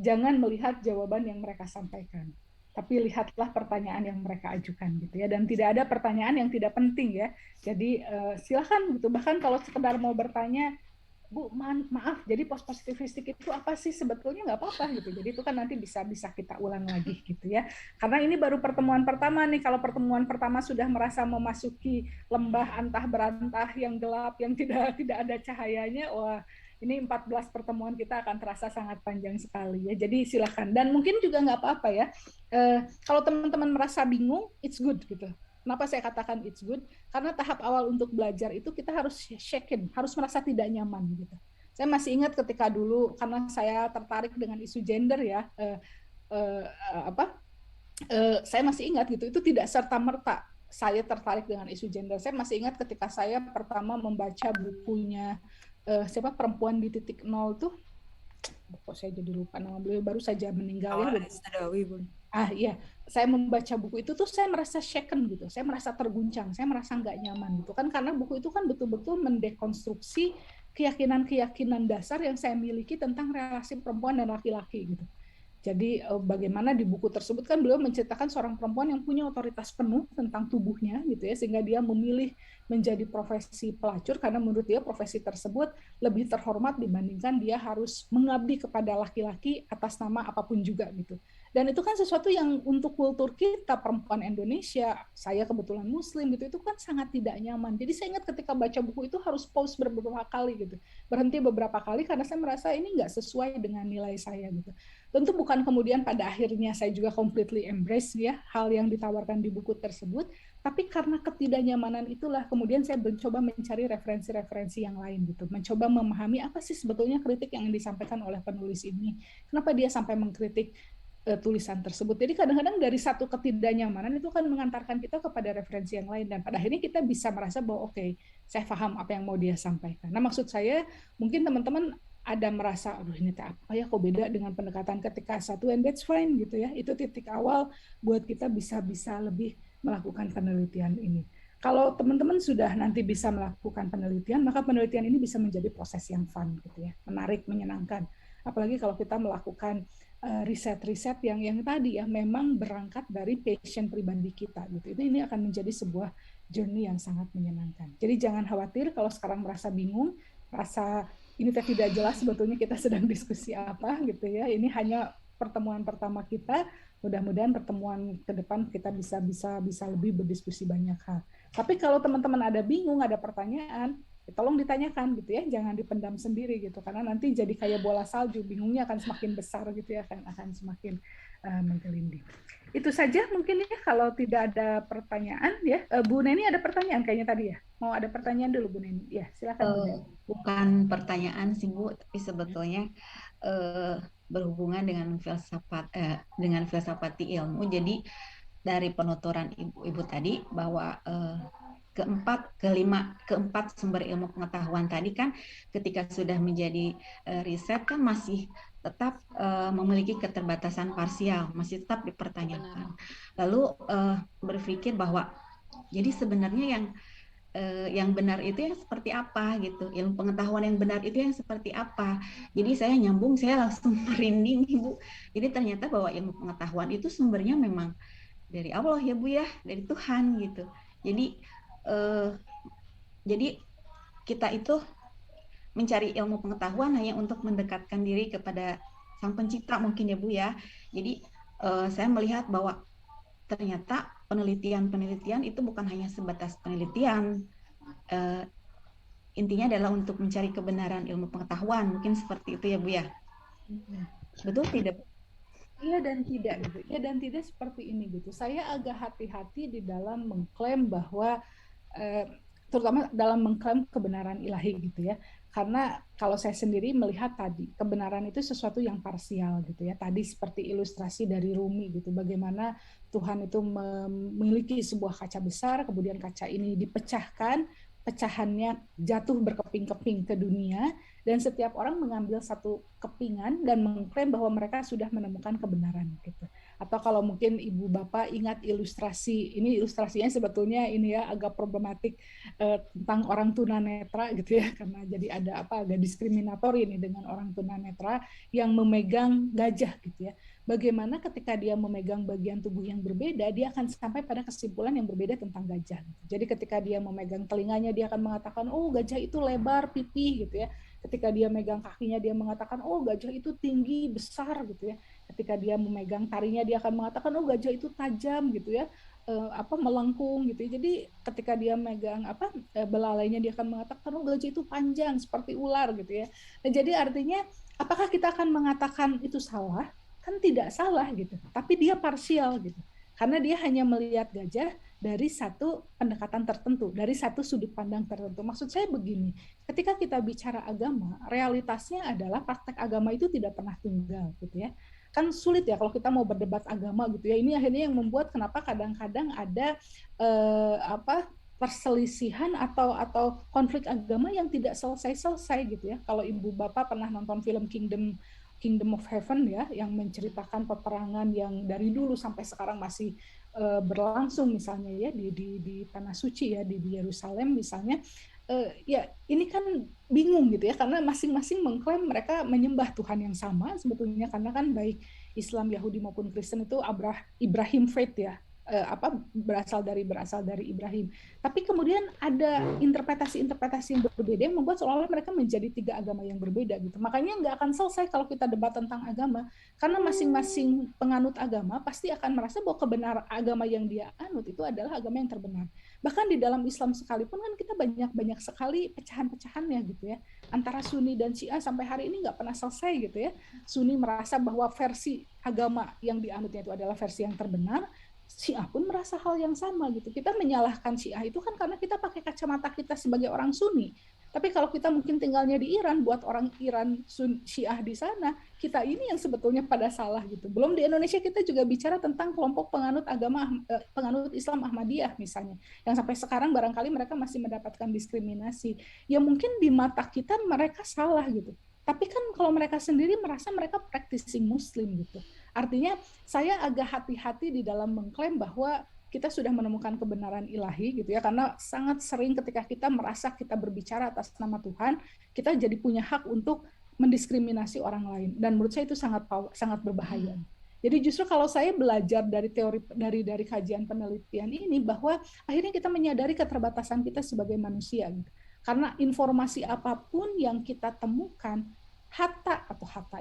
jangan melihat jawaban yang mereka sampaikan, tapi lihatlah pertanyaan yang mereka ajukan gitu ya. Dan tidak ada pertanyaan yang tidak penting ya. Jadi silakan gitu. Bahkan kalau sekedar mau bertanya, Bu, maaf, jadi post positivistik itu apa sih sebetulnya, nggak apa-apa gitu. Jadi itu kan nanti bisa kita ulang lagi gitu ya. Karena ini baru pertemuan pertama nih. Kalau pertemuan pertama sudah merasa memasuki lembah antah berantah yang gelap, yang tidak ada cahayanya, wah ini 14 pertemuan kita akan terasa sangat panjang sekali ya. Jadi silakan. Dan mungkin juga nggak apa-apa ya. Kalau teman-teman merasa bingung, it's good gitu. Kenapa saya katakan it's good? Karena tahap awal untuk belajar itu kita harus shaken, harus merasa tidak nyaman gitu. Saya masih ingat ketika dulu, karena saya tertarik dengan isu gender ya, eh, apa? Saya masih ingat gitu, itu tidak serta merta saya tertarik dengan isu gender. Saya masih ingat ketika saya pertama membaca bukunya siapa, Perempuan di Titik Nol tuh, kok saya jadi lupa nama beliau, baru saja meninggal ya. Iya, saya membaca buku itu tuh saya merasa shaken gitu, saya merasa terguncang, saya merasa nggak nyaman gitu kan, karena buku itu kan betul-betul mendekonstruksi keyakinan-keyakinan dasar yang saya miliki tentang relasi perempuan dan laki-laki gitu. Jadi bagaimana di buku tersebut kan beliau menceritakan seorang perempuan yang punya otoritas penuh tentang tubuhnya gitu ya, sehingga dia memilih menjadi profesi pelacur karena menurut dia profesi tersebut lebih terhormat dibandingkan dia harus mengabdi kepada laki-laki atas nama apapun juga gitu. Dan itu kan sesuatu yang untuk kultur kita perempuan Indonesia, saya kebetulan Muslim gitu, itu kan sangat tidak nyaman. Jadi saya ingat ketika baca buku itu harus pause beberapa kali gitu, berhenti beberapa kali karena saya merasa ini nggak sesuai dengan nilai saya gitu. Tentu bukan kemudian pada akhirnya saya juga completely embrace ya hal yang ditawarkan di buku tersebut, tapi karena ketidaknyamanan itulah kemudian saya mencoba mencari referensi-referensi yang lain gitu, mencoba memahami apa sih sebetulnya kritik yang disampaikan oleh penulis ini, kenapa dia sampai mengkritik tulisan tersebut. Jadi kadang-kadang dari satu ketidaknyamanan itu kan mengantarkan kita kepada referensi yang lain, dan pada akhirnya kita bisa merasa bahwa oke, saya paham apa yang mau dia sampaikan. Nah, maksud saya mungkin teman-teman ada merasa, aduh ini apa ya, kok beda dengan pendekatan ketika satu, and that's fine gitu ya. Itu titik awal buat kita bisa lebih melakukan penelitian ini. Kalau teman-teman sudah nanti bisa melakukan penelitian, maka penelitian ini bisa menjadi proses yang fun gitu ya, menarik, menyenangkan. Apalagi kalau kita melakukan riset-riset yang tadi ya memang berangkat dari passion pribadi kita gitu. Ini akan menjadi sebuah journey yang sangat menyenangkan. Jadi jangan khawatir kalau sekarang merasa bingung, rasa ini tidak jelas sebetulnya kita sedang diskusi apa gitu ya. Ini hanya pertemuan pertama kita. Mudah-mudahan pertemuan ke depan kita bisa lebih berdiskusi banyak hal. Tapi kalau teman-teman ada bingung, ada pertanyaan, tolong ditanyakan gitu ya, jangan dipendam sendiri gitu, karena nanti jadi kayak bola salju, bingungnya akan semakin besar gitu ya, akan semakin menggelinding. Itu saja mungkin ya, kalau tidak ada pertanyaan ya. Bu Neni ada pertanyaan kayaknya tadi ya, mau ada pertanyaan dulu Bu Neni ya, silakan Bu Neni. Bukan pertanyaan sih Bu, tapi sebetulnya berhubungan dengan filsafati ilmu. Jadi dari penuturan ibu tadi bahwa keempat sumber ilmu pengetahuan tadi kan ketika sudah menjadi riset kan masih tetap memiliki keterbatasan parsial, masih tetap dipertanyakan. Lalu berpikir bahwa jadi sebenarnya yang benar itu yang seperti apa gitu, ilmu pengetahuan yang benar itu yang seperti apa. Jadi saya nyambung, saya langsung merinding Ibu. Jadi ternyata bahwa ilmu pengetahuan itu sumbernya memang dari Allah ya Bu ya, dari Tuhan gitu. Jadi eh, jadi kita itu mencari ilmu pengetahuan hanya untuk mendekatkan diri kepada Sang Pencipta mungkin ya Bu ya. Jadi saya melihat bahwa ternyata penelitian itu bukan hanya sebatas penelitian. Uh, Intinya adalah untuk mencari kebenaran ilmu pengetahuan. Mungkin seperti itu ya Bu ya. Betul tidak? Iya dan tidak gitu. Iya dan tidak seperti ini gitu. Saya agak hati-hati di dalam mengklaim bahwa terutama dalam mengklaim kebenaran ilahi gitu ya. Karena kalau saya sendiri melihat tadi kebenaran itu sesuatu yang parsial gitu ya. Tadi seperti ilustrasi dari Rumi gitu. Bagaimana Tuhan itu memiliki sebuah kaca besar, kemudian kaca ini dipecahkan, pecahannya jatuh berkeping-keping ke dunia, dan setiap orang mengambil satu kepingan dan mengklaim bahwa mereka sudah menemukan kebenaran gitu. Atau kalau mungkin ibu bapak ingat ilustrasi, ini ilustrasinya sebetulnya ini ya agak problematik tentang orang tunanetra gitu ya, karena jadi ada agak diskriminatori ini dengan orang tunanetra yang memegang gajah gitu ya. Bagaimana ketika dia memegang bagian tubuh yang berbeda, dia akan sampai pada kesimpulan yang berbeda tentang gajah. Jadi ketika dia memegang telinganya, dia akan mengatakan, oh gajah itu lebar, pipih gitu ya. Ketika dia megang kakinya, dia mengatakan, oh gajah itu tinggi, besar gitu ya. Ketika dia memegang taringnya, dia akan mengatakan, oh gajah itu tajam gitu ya, melengkung gitu ya. Jadi ketika dia megang belalainya, dia akan mengatakan, oh gajah itu panjang seperti ular gitu ya. Nah, jadi artinya apakah kita akan mengatakan itu salah? Kan tidak salah gitu, tapi dia parsial gitu, karena dia hanya melihat gajah dari satu pendekatan tertentu, dari satu sudut pandang tertentu. Maksud saya begini, ketika kita bicara agama, realitasnya adalah praktek agama itu tidak pernah tunggal gitu ya. Kan sulit ya kalau kita mau berdebat agama gitu ya. Ini akhirnya yang membuat kenapa kadang-kadang ada perselisihan atau konflik agama yang tidak selesai-selesai gitu ya. Kalau ibu bapak pernah nonton film Kingdom of Heaven ya, yang menceritakan peperangan yang dari dulu sampai sekarang masih berlangsung misalnya ya di tanah suci ya di Yerusalem misalnya, ya ini kan bingung gitu ya, karena masing-masing mengklaim mereka menyembah Tuhan yang sama sebetulnya, karena kan baik Islam, Yahudi maupun Kristen itu Ibrahim faith ya, berasal dari Ibrahim. Tapi kemudian ada interpretasi-interpretasi yang berbeda yang membuat seolah-olah mereka menjadi tiga agama yang berbeda gitu. Makanya nggak akan selesai kalau kita debat tentang agama, karena masing-masing penganut agama pasti akan merasa bahwa kebenaran agama yang dia anut itu adalah agama yang terbenar. Bahkan di dalam Islam sekalipun kan kita banyak sekali pecahan-pecahannya gitu ya. Antara Sunni dan Syiah sampai hari ini nggak pernah selesai gitu ya. Sunni merasa bahwa versi agama yang dianutnya itu adalah versi yang terbenar, Syiah pun merasa hal yang sama gitu. Kita menyalahkan Syiah itu kan karena kita pakai kacamata kita sebagai orang Sunni. Tapi kalau kita mungkin tinggalnya di Iran, buat orang Iran Syiah di sana, kita ini yang sebetulnya pada salah gitu. Belum di Indonesia kita juga bicara tentang kelompok penganut Islam Ahmadiyah misalnya, yang sampai sekarang barangkali mereka masih mendapatkan diskriminasi. Ya mungkin di mata kita mereka salah gitu. Tapi kan kalau mereka sendiri merasa mereka practicing Muslim gitu. Artinya saya agak hati-hati di dalam mengklaim bahwa kita sudah menemukan kebenaran ilahi gitu ya, karena sangat sering ketika kita merasa kita berbicara atas nama Tuhan, kita jadi punya hak untuk mendiskriminasi orang lain, dan menurut saya itu sangat berbahaya. Jadi justru kalau saya belajar dari teori dari kajian penelitian ini, bahwa akhirnya kita menyadari keterbatasan kita sebagai manusia gitu. Karena informasi apapun yang kita temukan, hatta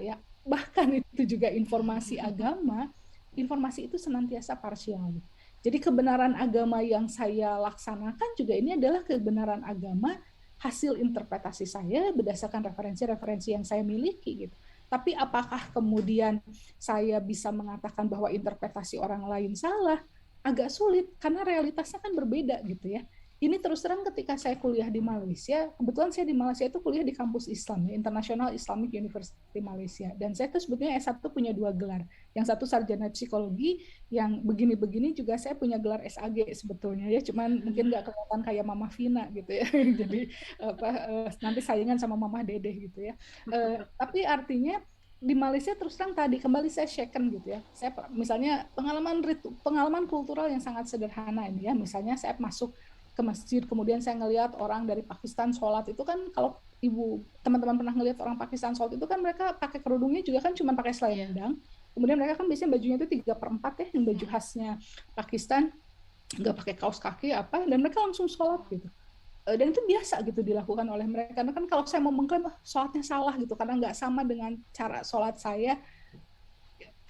ya, bahkan itu juga informasi agama, informasi itu senantiasa parsial. Jadi kebenaran agama yang saya laksanakan juga ini adalah kebenaran agama hasil interpretasi saya berdasarkan referensi-referensi yang saya miliki gitu. Tapi apakah kemudian saya bisa mengatakan bahwa interpretasi orang lain salah? Agak sulit karena realitasnya kan berbeda gitu ya. Ini terus terang ketika saya kuliah di Malaysia, kebetulan saya di Malaysia itu kuliah di kampus Islam, ya, International Islamic University Malaysia. Dan saya tuh sebetulnya S1 punya 2 gelar. Yang satu sarjana psikologi, yang begini-begini juga saya punya gelar SAG sebetulnya ya, cuman mungkin nggak kelihatan kayak Mama Vina gitu ya. Jadi nanti saingan sama Mama Dede gitu ya. Tapi artinya di Malaysia terus terang tadi kembali saya shaken gitu ya. Saya misalnya pengalaman kultural yang sangat sederhana ini ya. Misalnya saya masuk ke masjid, kemudian saya ngelihat orang dari Pakistan sholat, itu kan kalau ibu teman-teman pernah ngelihat orang Pakistan sholat itu kan mereka pakai kerudungnya juga kan cuma pakai selendang, kemudian mereka kan biasanya bajunya itu 3/4 ya, yang baju khasnya Pakistan, nggak pakai kaos kaki dan mereka langsung sholat gitu. Dan itu biasa gitu dilakukan oleh mereka. Karena kan kalau saya mau mengklaim sholatnya salah gitu karena nggak sama dengan cara sholat saya,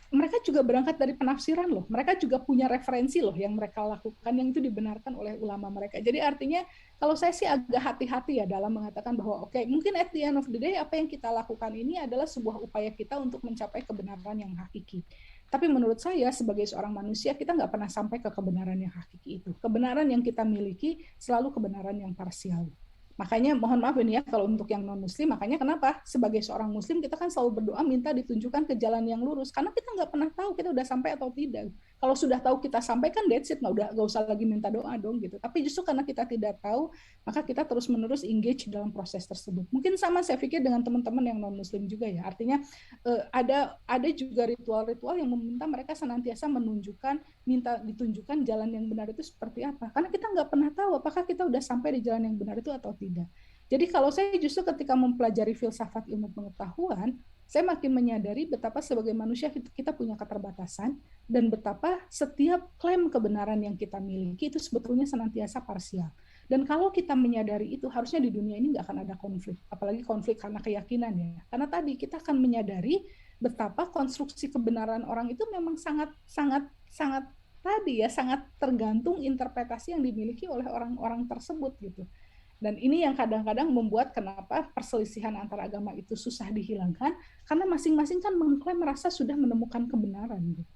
mereka juga berangkat dari penafsiran loh. Mereka juga punya referensi loh yang mereka lakukan yang itu dibenarkan oleh ulama mereka. Jadi artinya kalau saya sih agak hati-hati ya dalam mengatakan bahwa oke, mungkin at the end of the day apa yang kita lakukan ini adalah sebuah upaya kita untuk mencapai kebenaran yang hakiki. Tapi menurut saya sebagai seorang manusia kita nggak pernah sampai ke kebenaran yang hakiki itu. Kebenaran yang kita miliki selalu kebenaran yang parsial. Makanya mohon maaf ini ya kalau untuk yang non-muslim, makanya kenapa sebagai seorang muslim kita kan selalu berdoa minta ditunjukkan ke jalan yang lurus, karena kita nggak pernah tahu kita udah sampai atau tidak. Kalau sudah tahu kita sampaikan, that's it, nggak usah lagi minta doa dong gitu. Tapi justru karena kita tidak tahu, maka kita terus-menerus engage dalam proses tersebut. Mungkin sama saya pikir dengan teman-teman yang non-muslim juga ya. Artinya ada juga ritual-ritual yang meminta mereka senantiasa minta ditunjukkan jalan yang benar itu seperti apa. Karena kita nggak pernah tahu apakah kita udah sampai di jalan yang benar itu atau tidak. Jadi kalau saya justru ketika mempelajari filsafat ilmu pengetahuan, saya makin menyadari betapa sebagai manusia kita punya keterbatasan dan betapa setiap klaim kebenaran yang kita miliki itu sebetulnya senantiasa parsial. Dan kalau kita menyadari itu, harusnya di dunia ini nggak akan ada konflik, apalagi konflik karena keyakinan ya. Karena tadi kita akan menyadari betapa konstruksi kebenaran orang itu memang sangat tergantung interpretasi yang dimiliki oleh orang-orang tersebut gitu. Dan ini yang kadang-kadang membuat kenapa perselisihan antar agama itu susah dihilangkan, karena masing-masing kan mengklaim merasa sudah menemukan kebenaran. Gitu.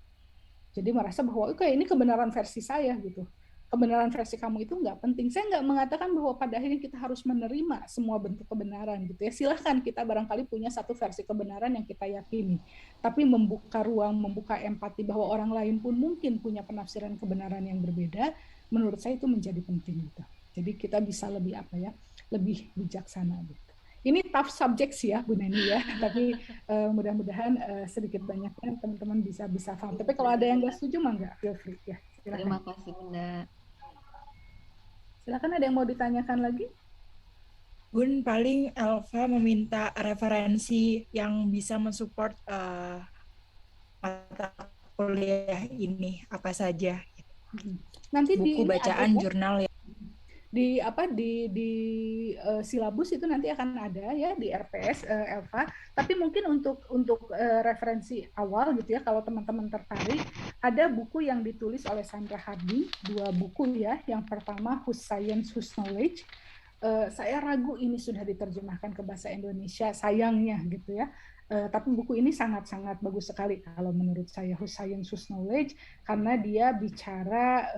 Jadi merasa bahwa oke, ini kebenaran versi saya gitu. Kebenaran versi kamu itu nggak penting. Saya nggak mengatakan bahwa pada akhirnya kita harus menerima semua bentuk kebenaran gitu ya. Silahkan kita barangkali punya satu versi kebenaran yang kita yakini. Tapi membuka ruang, membuka empati bahwa orang lain pun mungkin punya penafsiran kebenaran yang berbeda, menurut saya itu menjadi penting gitu. Jadi kita bisa lebih bijaksana gitu. Ini tough subject sih ya Bu Neni ya, tapi mudah-mudahan sedikit banyaknya teman-teman bisa paham. Tapi kalau ada yang nggak setuju mah nggak, feel free ya. Silakan. Terima kasih Bunda. Silakan, ada yang mau ditanyakan lagi? Bun, paling Elva meminta referensi yang bisa mensupport mata kuliah ini apa saja. Nanti buku bacaan, jurnal ya. Di silabus itu nanti akan ada ya di RPS Elva. Tapi mungkin untuk referensi awal gitu ya, kalau teman-teman tertarik, ada buku yang ditulis oleh Sandra Harding, 2 buku ya. Yang pertama Whose Science, Whose Knowledge. Saya ragu ini sudah diterjemahkan ke bahasa Indonesia, sayangnya gitu ya. Tapi buku ini sangat-sangat bagus sekali kalau menurut saya, Whose Science, Whose Knowledge, karena dia bicara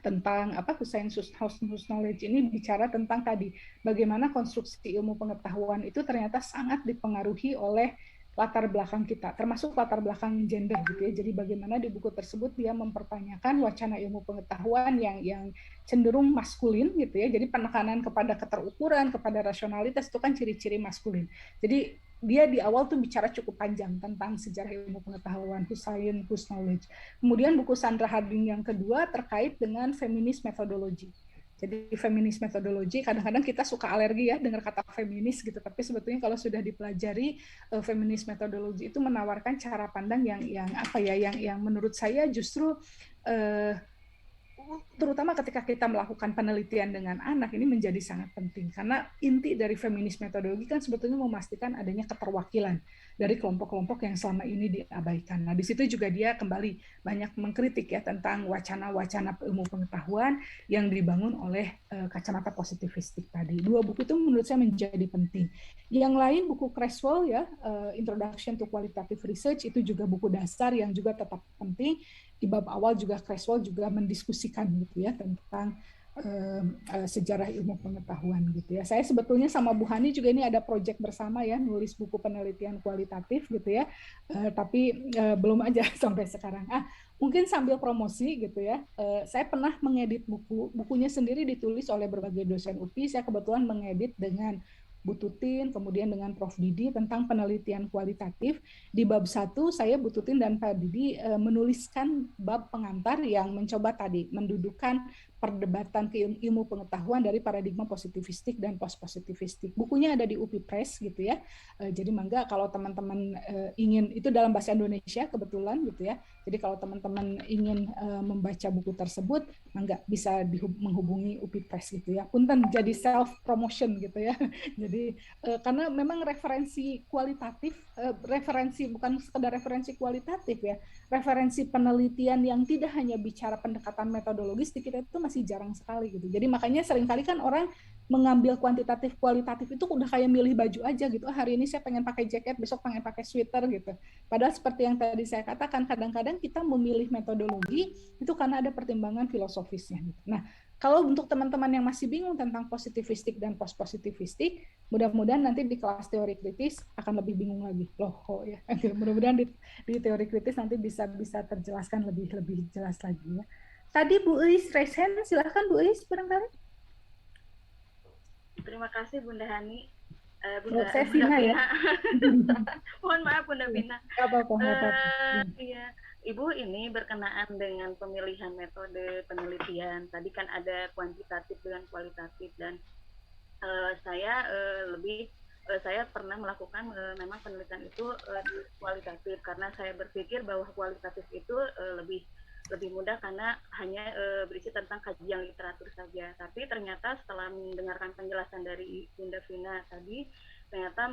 tentang Whose Science, Whose Knowledge ini bicara tentang tadi bagaimana konstruksi ilmu pengetahuan itu ternyata sangat dipengaruhi oleh latar belakang kita, termasuk latar belakang gender gitu ya. Jadi bagaimana di buku tersebut dia mempertanyakan wacana ilmu pengetahuan yang cenderung maskulin gitu ya. Jadi penekanan kepada keterukuran, kepada rasionalitas itu kan ciri-ciri maskulin. Jadi dia di awal tuh bicara cukup panjang tentang sejarah ilmu pengetahuan, Whose Science, Whose Knowledge. Kemudian buku Sandra Harding yang kedua terkait dengan feminis methodology. Jadi feminis metodologi, kadang-kadang kita suka alergi ya dengar kata feminis gitu, tapi sebetulnya kalau sudah dipelajari, feminis metodologi itu menawarkan cara pandang yang menurut saya justru terutama ketika kita melakukan penelitian dengan anak ini menjadi sangat penting, karena inti dari feminis metodologi kan sebetulnya memastikan adanya keterwakilan dari kelompok-kelompok yang selama ini diabaikan. Nah, di situ juga dia kembali banyak mengkritik ya tentang wacana-wacana ilmu pengetahuan yang dibangun oleh kacamata positivistik tadi. 2 buku itu menurut saya menjadi penting. Yang lain buku Creswell ya, Introduction to Qualitative Research, itu juga buku dasar yang juga tetap penting. Di bab awal juga Creswell juga mendiskusikan gitu ya tentang sejarah ilmu pengetahuan gitu ya. Saya sebetulnya sama Bu Hani juga ini ada proyek bersama ya, nulis buku penelitian kualitatif gitu ya, tapi belum aja sampai sekarang. Mungkin sambil promosi gitu ya, saya pernah mengedit bukunya sendiri ditulis oleh berbagai dosen UPI. Saya kebetulan mengedit dengan Bu Tutin, kemudian dengan Prof. Didi tentang penelitian kualitatif. Di bab 1, saya, Bu Tutin, dan Pak Didi menuliskan bab pengantar yang mencoba tadi mendudukkan perdebatan ilmu pengetahuan dari paradigma positivistik dan post-positivistik. Bukunya ada di UPI Press gitu ya. Jadi mangga kalau teman-teman ingin, itu dalam bahasa Indonesia kebetulan gitu ya. Jadi kalau teman-teman ingin membaca buku tersebut, mangga bisa menghubungi UPI Press gitu ya. Punten jadi self promotion gitu ya. Jadi karena memang referensi kualitatif, referensi bukan sekedar referensi kualitatif ya, referensi penelitian yang tidak hanya bicara pendekatan metodologis di kita itu masih jarang sekali gitu. Jadi makanya seringkali kan orang mengambil kuantitatif kualitatif itu udah kayak milih baju aja gitu. Hari ini saya pengen pakai jaket, besok pengen pakai sweater gitu. Padahal seperti yang tadi saya katakan, kadang-kadang kita memilih metodologi itu karena ada pertimbangan filosofisnya gitu. Nah, Kalau untuk teman-teman yang masih bingung tentang positivistik dan post-positivistik, mudah-mudahan nanti di kelas teori kritis akan lebih bingung lagi. Loh, kok ya? Mudah-mudahan di teori kritis nanti bisa terjelaskan lebih jelas lagi ya. Tadi Bu Eis raise hand, silahkan Bu Eis barangkali. Terima kasih Bunda Hani. Bunda Vina ya. Mohon maaf Bunda Vina. Apa-apa. Iya. Ibu ini berkenaan dengan pemilihan metode penelitian. Tadi kan ada kuantitatif dengan kualitatif dan saya pernah melakukan memang penelitian itu kualitatif karena saya berpikir bahwa kualitatif itu lebih mudah karena hanya berisi tentang kajian literatur saja. Tapi ternyata setelah mendengarkan penjelasan dari Bunda Vina tadi, ternyata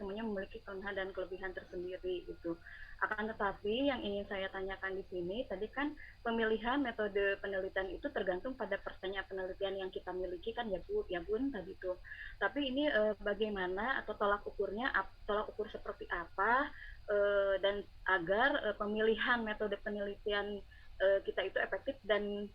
semuanya memiliki kelemahan dan kelebihan tersendiri gitu. Akan tetapi yang ingin saya tanyakan di sini, tadi kan pemilihan metode penelitian itu tergantung pada pertanyaan penelitian yang kita miliki kan ya Bun tadi itu. Tapi ini bagaimana atau tolak ukur seperti apa dan agar pemilihan metode penelitian kita itu efektif dan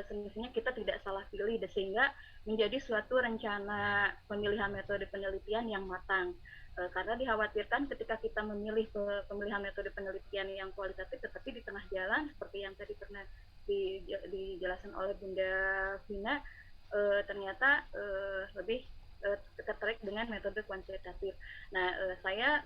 semestinya kita tidak salah pilih sehingga menjadi suatu rencana pemilihan metode penelitian yang matang. Karena dikhawatirkan ketika kita memilih pemilihan metode penelitian yang kualitatif tetapi di tengah jalan seperti yang tadi pernah dijelaskan oleh Bunda Vina ternyata lebih tertarik dengan metode kuantitatif. Nah, saya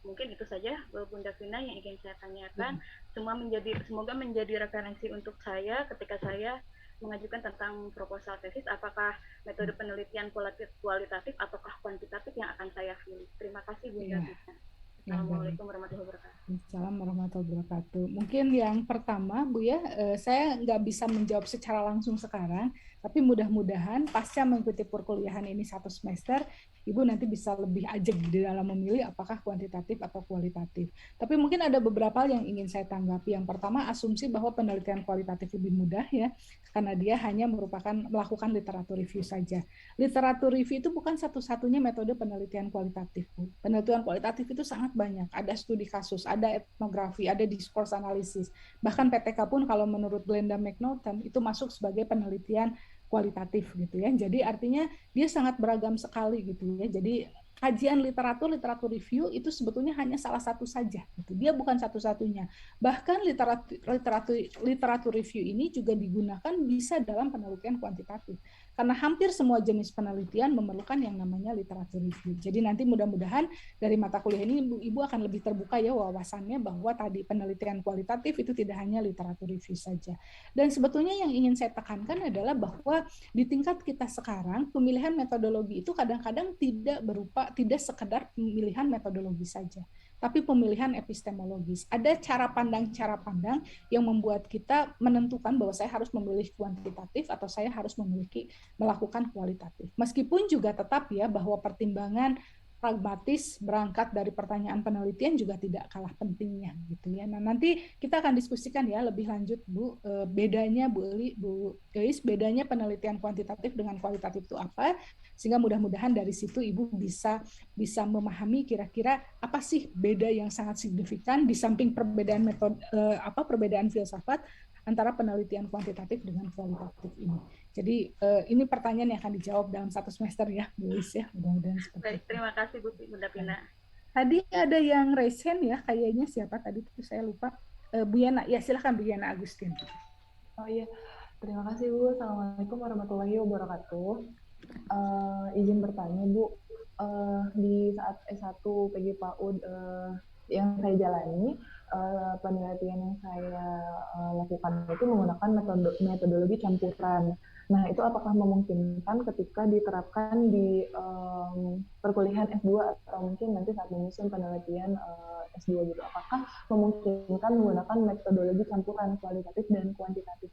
mungkin itu saja Bunda Vina yang ingin saya tanyakan. Semoga menjadi referensi untuk saya ketika saya mengajukan tentang proposal tesis, apakah metode penelitian kualitatif ataukah kuantitatif yang akan saya pilih. Terima kasih Bunda Vina. Assalamualaikum warahmatullahi wabarakatuh. Assalamualaikum warahmatullahi wabarakatuh. Mungkin yang pertama Bu ya, saya nggak bisa menjawab secara langsung sekarang, tapi mudah-mudahan pasca mengikuti perkuliahan ini 1 semester, Ibu nanti bisa lebih ajeg di dalam memilih apakah kuantitatif atau kualitatif. Tapi mungkin ada beberapa hal yang ingin saya tanggapi. Yang pertama, asumsi bahwa penelitian kualitatif lebih mudah ya, karena dia hanya melakukan literatur review saja. Literatur review itu bukan satu-satunya metode penelitian kualitatif, Bu. Penelitian kualitatif itu sangat banyak. Ada studi kasus, ada etnografi, ada discourse analisis. Bahkan PTK pun kalau menurut Glenda McNaughton itu masuk sebagai penelitian kualitatif gitu ya. Jadi artinya dia sangat beragam sekali gitu ya. Jadi kajian literatur review itu sebetulnya hanya salah satu saja gitu. Dia bukan satu-satunya. Bahkan literatur review ini juga digunakan bisa dalam penelitian kuantitatif. Karena hampir semua jenis penelitian memerlukan yang namanya literatur review. Jadi nanti mudah-mudahan dari mata kuliah ini Ibu akan lebih terbuka ya wawasannya bahwa tadi penelitian kualitatif itu tidak hanya literatur review saja. Dan sebetulnya yang ingin saya tekankan adalah bahwa di tingkat kita sekarang pemilihan metodologi itu kadang-kadang tidak sekedar pemilihan metodologi saja, tapi pemilihan epistemologis. Ada cara pandang yang membuat kita menentukan bahwa saya harus memilih kuantitatif atau saya harus melakukan kualitatif. Meskipun juga tetap ya bahwa pertimbangan pragmatis berangkat dari pertanyaan penelitian juga tidak kalah pentingnya gitu ya. Nah, nanti kita akan diskusikan ya lebih lanjut Bu, bedanya Bu Eis, bedanya penelitian kuantitatif dengan kualitatif itu apa, sehingga mudah-mudahan dari situ Ibu bisa memahami kira-kira apa sih beda yang sangat signifikan di samping perbedaan metode perbedaan filsafat antara penelitian kuantitatif dengan kualitatif ini. Jadi ini pertanyaan yang akan dijawab dalam 1 semester ya, Bu Eis ya. Mudah-mudahan seperti Baik, terima kasih Bunda Vina. Tadi ada yang raise hand ya, kayaknya siapa tadi itu saya lupa. Bu Yana, ya silakan Bu Yana Agustin. Oh iya, terima kasih Bu. Assalamualaikum warahmatullahi wabarakatuh. Izin bertanya Bu, di saat S1 PG PAUD yang saya jalani, penelitian yang saya lakukan itu menggunakan metodologi campuran. Nah, itu apakah memungkinkan ketika diterapkan di perkuliahan S2 atau mungkin nanti saat menyusun penelitian S2 gitu? Apakah memungkinkan menggunakan metodologi campuran kualitatif dan kuantitatif?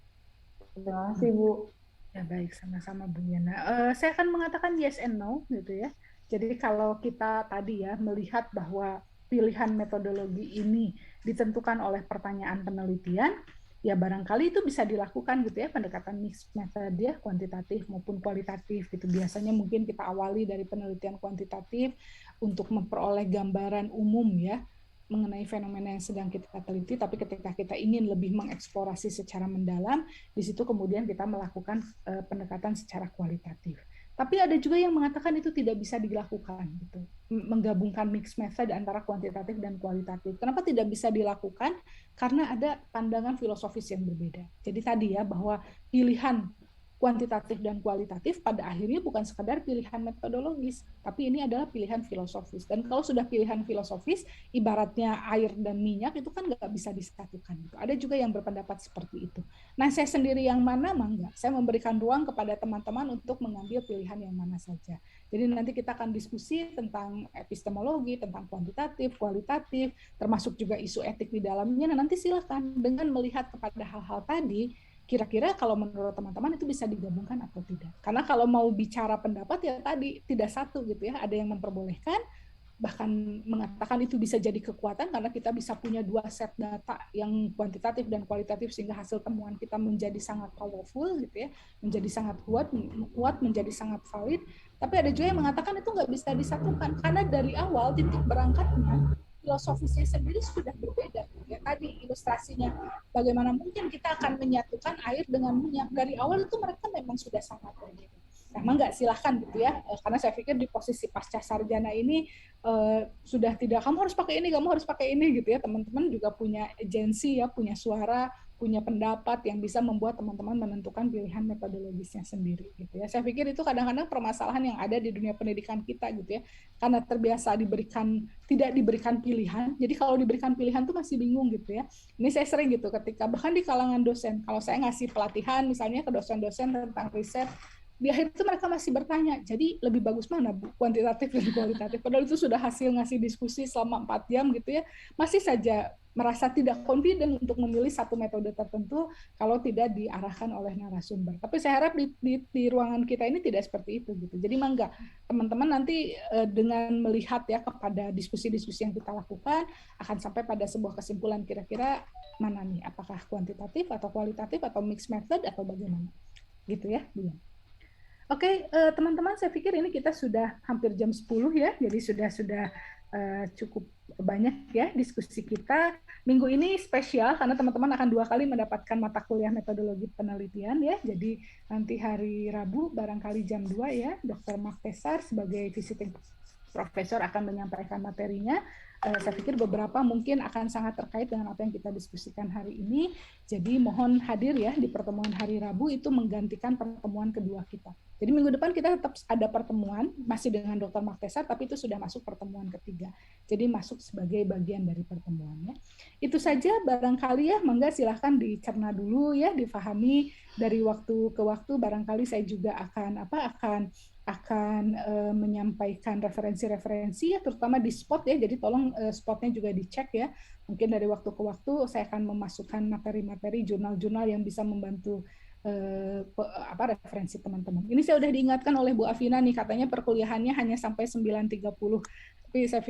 Terima kasih, Bu. Ya baik, sama-sama Bu Yana. Saya akan mengatakan yes and no gitu ya. Jadi kalau kita tadi ya melihat bahwa pilihan metodologi ini ditentukan oleh pertanyaan penelitian, ya barangkali itu bisa dilakukan gitu ya, pendekatan mixed method ya, kuantitatif maupun kualitatif gitu. Biasanya mungkin kita awali dari penelitian kuantitatif untuk memperoleh gambaran umum ya, mengenai fenomena yang sedang kita teliti, tapi ketika kita ingin lebih mengeksplorasi secara mendalam, di situ kemudian kita melakukan pendekatan secara kualitatif. Tapi ada juga yang mengatakan itu tidak bisa dilakukan, gitu. Menggabungkan mixed method antara kuantitatif dan kualitatif. Kenapa tidak bisa dilakukan? Karena ada pandangan filosofis yang berbeda. Jadi tadi ya, bahwa pilihan kuantitatif dan kualitatif pada akhirnya bukan sekadar pilihan metodologis, tapi ini adalah pilihan filosofis. Dan kalau sudah pilihan filosofis, ibaratnya air dan minyak itu kan nggak bisa disatukan. Ada juga yang berpendapat seperti itu. Nah, saya sendiri yang mana, mangga. Saya memberikan ruang kepada teman-teman untuk mengambil pilihan yang mana saja. Jadi nanti kita akan diskusi tentang epistemologi, tentang kuantitatif, kualitatif, termasuk juga isu etik di dalamnya. Nah, nanti silakan dengan melihat kepada hal-hal tadi, kira-kira kalau menurut teman-teman itu bisa digabungkan atau tidak. Karena kalau mau bicara pendapat ya tadi tidak satu gitu ya, ada yang memperbolehkan, bahkan mengatakan itu bisa jadi kekuatan karena kita bisa punya dua set data yang kuantitatif dan kualitatif sehingga hasil temuan kita menjadi sangat powerful gitu ya, menjadi sangat kuat menjadi sangat valid. Tapi ada juga yang mengatakan itu nggak bisa disatukan karena dari awal titik berangkatnya filosofisnya sendiri sudah berbeda. Ya, tadi ilustrasinya, bagaimana mungkin kita akan menyatukan air dengan minyak. Dari awal itu mereka memang sudah sangat berbeda. Memang nggak, silahkan gitu ya, karena saya pikir di posisi pasca sarjana ini sudah tidak, kamu harus pakai ini, kamu harus pakai ini gitu ya. Teman-teman juga punya agensi ya, punya suara, punya pendapat yang bisa membuat teman-teman menentukan pilihan metodologisnya sendiri gitu ya. Saya pikir itu kadang-kadang permasalahan yang ada di dunia pendidikan kita gitu ya. Karena terbiasa tidak diberikan pilihan. Jadi kalau diberikan pilihan tuh masih bingung gitu ya. Ini saya sering gitu ketika bahkan di kalangan dosen, kalau saya ngasih pelatihan misalnya ke dosen-dosen tentang riset, di akhir itu mereka masih bertanya, jadi lebih bagus mana Bu, kuantitatif dan kualitatif? Padahal itu sudah hasil ngasih diskusi selama 4 jam gitu ya, masih saja merasa tidak confident untuk memilih satu metode tertentu kalau tidak diarahkan oleh narasumber. Tapi saya harap di ruangan kita ini tidak seperti itu gitu. Jadi mangga teman-teman nanti dengan melihat ya kepada diskusi-diskusi yang kita lakukan akan sampai pada sebuah kesimpulan kira-kira mana nih, apakah kuantitatif atau kualitatif atau mixed method atau bagaimana gitu ya. Oke, teman-teman, saya pikir ini kita sudah hampir jam 10 ya, jadi sudah cukup banyak ya diskusi kita. Minggu ini spesial karena teman-teman akan 2 kali mendapatkan mata kuliah metodologi penelitian ya. Jadi nanti hari Rabu barangkali jam 2 ya, Dr. Mark Tesar sebagai visiting profesor akan menyampaikan materinya. Saya pikir beberapa mungkin akan sangat terkait dengan apa yang kita diskusikan hari ini. Jadi mohon hadir ya di pertemuan hari Rabu, itu menggantikan pertemuan kedua kita. Jadi minggu depan kita tetap ada pertemuan, masih dengan Dr. Mark Tesar, tapi itu sudah masuk pertemuan ketiga. Jadi masuk sebagai bagian dari pertemuannya. Itu saja barangkali ya, mangga silahkan dicerna dulu ya, difahami dari waktu ke waktu. Barangkali saya juga akan menyampaikan referensi-referensi ya, terutama di spot ya, jadi tolong spotnya juga dicek ya. Mungkin dari waktu ke waktu saya akan memasukkan materi-materi jurnal-jurnal yang bisa membantu referensi teman-teman. Ini saya udah diingatkan oleh Bu Afina nih, katanya perkuliahannya hanya sampai 9.30. Tapi saya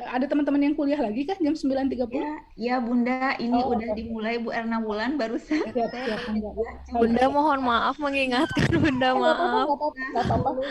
ada teman-teman yang kuliah lagi kan jam 9.30? Ya Bunda, ini udah dimulai Bu Erna Wulan barusan. Bunda mohon maaf mengingatkan Bunda, maaf. Nggak apa-apa.